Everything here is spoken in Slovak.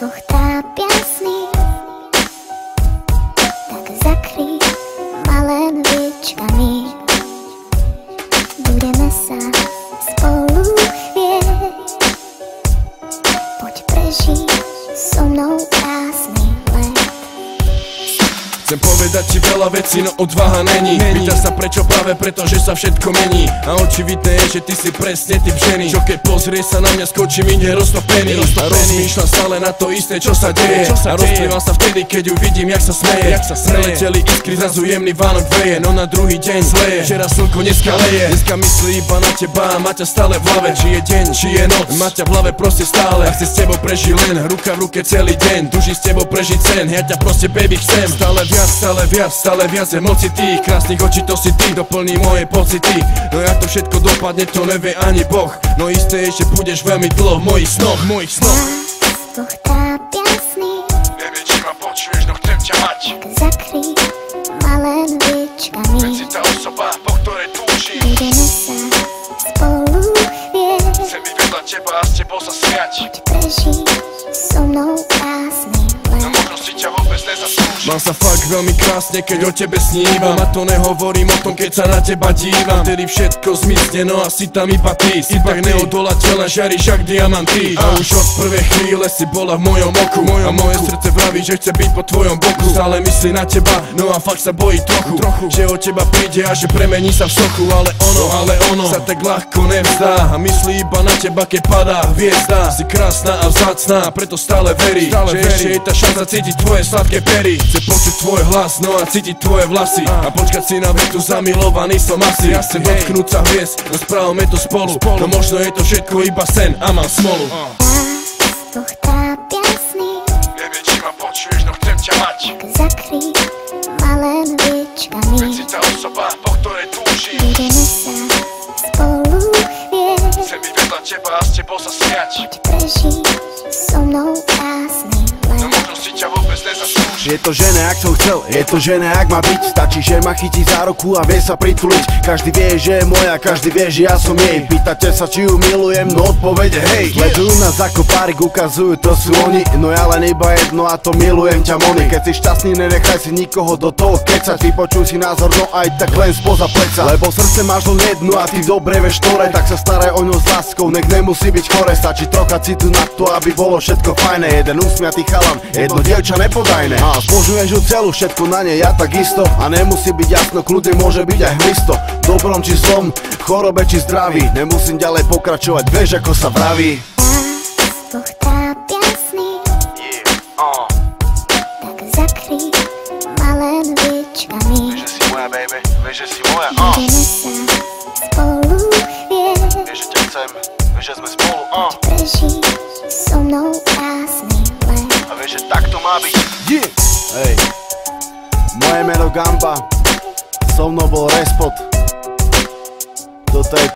dvoch trápia sny, tak zakrý ma len výčkami. Budeme sa spolu chvieť, poď prežiť so mnou krásny let. Chcem povedať ti veľa vecí, no odvaha není. Pýtaš sa prečo, práve preto, že sa všetko mení. A očividné je, že ty si presne typ ženy, čo keď pozrie sa na mňa, skočím inde roztopený. A rozmýšľam stále na to isté, čo sa deje. A rozplývam sa vtedy, keď ju vidím, jak sa smeje. Preleteli iskry, zrazu jemný Vánok veje. No na druhý deň zleje, včera slnko dneska leje. Dneska myslí iba na teba a má ťa stále v hlave. Či je deň, či je noc, má ťa v hlave proste stále. A chce s tebou prežiť len ruka v ruke celý deň. Tuží s tebou prežiť sen, ja ťa proste baby chcem. Stále viac emocí tých krásnych očí, to si ty, doplní moje pocity. No jak to všetko dopadne, to nevie ani Boh. No isté je, že budeš veľmi dlho v mojich snoch. Nás dvoch trápia sny, Neviem, či ma počuješ, no chcem ťa mať. tak zakrý ma len výčkami. Veď si tá osoba, po ktorej túžim. Budeme sa spolu chvieť, Chcem byť vedľa teba a s tebou sa smiať. poď prežiť so mnou krásny No let. možno si ťa vôbec nezaslúžim. Mám sa fakt veľmi krásne, keď o tebe snívam. A to nehovorím o tom, keď sa na teba dívam. Vtedy všetko zmizne, no a si tam iba ty. Si tak neodolateľná, žiariš jak diamanty. A už od prvej chvíle si bola v mojom oku. A moje srdce vraví, že chce byť po tvojom boku. Stále myslí na teba, no a fakt sa bojí trochu, že od teba príde a že premení sa v sochu. Ale ono sa tak ľahko nevzdá a myslí iba na teba, keď padá hviezda. Si krásna a vzácna, a preto stále verí, že ešte je tá šanca cítiť tvoje sladké pery. Chce počuť tvoj hlas, no a cítiť tvoje vlasy a počkať si na vetu, zamilovaný som asi. Chcem dotknúť sa hviezd, no správame to spolu. No možno je to všetko iba sen a mám smolu. Nás dvoch trápia sny, Neviem, či ma počuješ, no chcem ťa mať. tak zakrý ma len výčkami. Veď si tá osoba, po ktorej túžim. Budeme sa spolu chvieť, Chcem byť vedľa teba a s tebou sa smiať. poď prežiť so mnou krásny No let. možno si ťa vôbec nezaslúžim. Je to žena, ak som chcel, je to žena, ak má byť. Stačí, že ma chytí za ruku a vie sa prituliť. Každý vie, že je moja, každý vie, že ja som jej. Pýtate sa, či ju milujem, no odpovede hej. Sledujú nás ako párik, ukazujú, to sú oni. No ja len iba jedno a to milujem ťa Moni. Keď si šťastný, nenechaj si nikoho do toho kecať. Vypočuj si názor, no aj tak len spoza pleca. Lebo srdce máš len jedno a ty dobre vieš ktoré. Tak sa staraj o ňo s láskou, nech nemusí byť chore. Stačí trocha citu na to, aby bolo všetko fajné. Jeden usmiatý chalan, jedno dievča nepodajné. A zbožňuješ ju celú, všetko na nej, ja takisto. A nemusí byť jasno, kľudne môže byť aj hmisto. Dobrom či zlom, chorobe či zdraví. Nemusím ďalej pokračovať, vieš ako sa vraví. Nás dvoch trápia sny, tak zakrý ma len výčkami. Vieš, že si moja baby, vieš, že si moja. Budeme sa spolu chvieť, Vieš, že ťa chcem, vieš, že sme spolu. prežiť so mnou krásny let. A vieš, že tak to má byť. Hej, moje meno Gamba, so mnou bol Respot. Toto je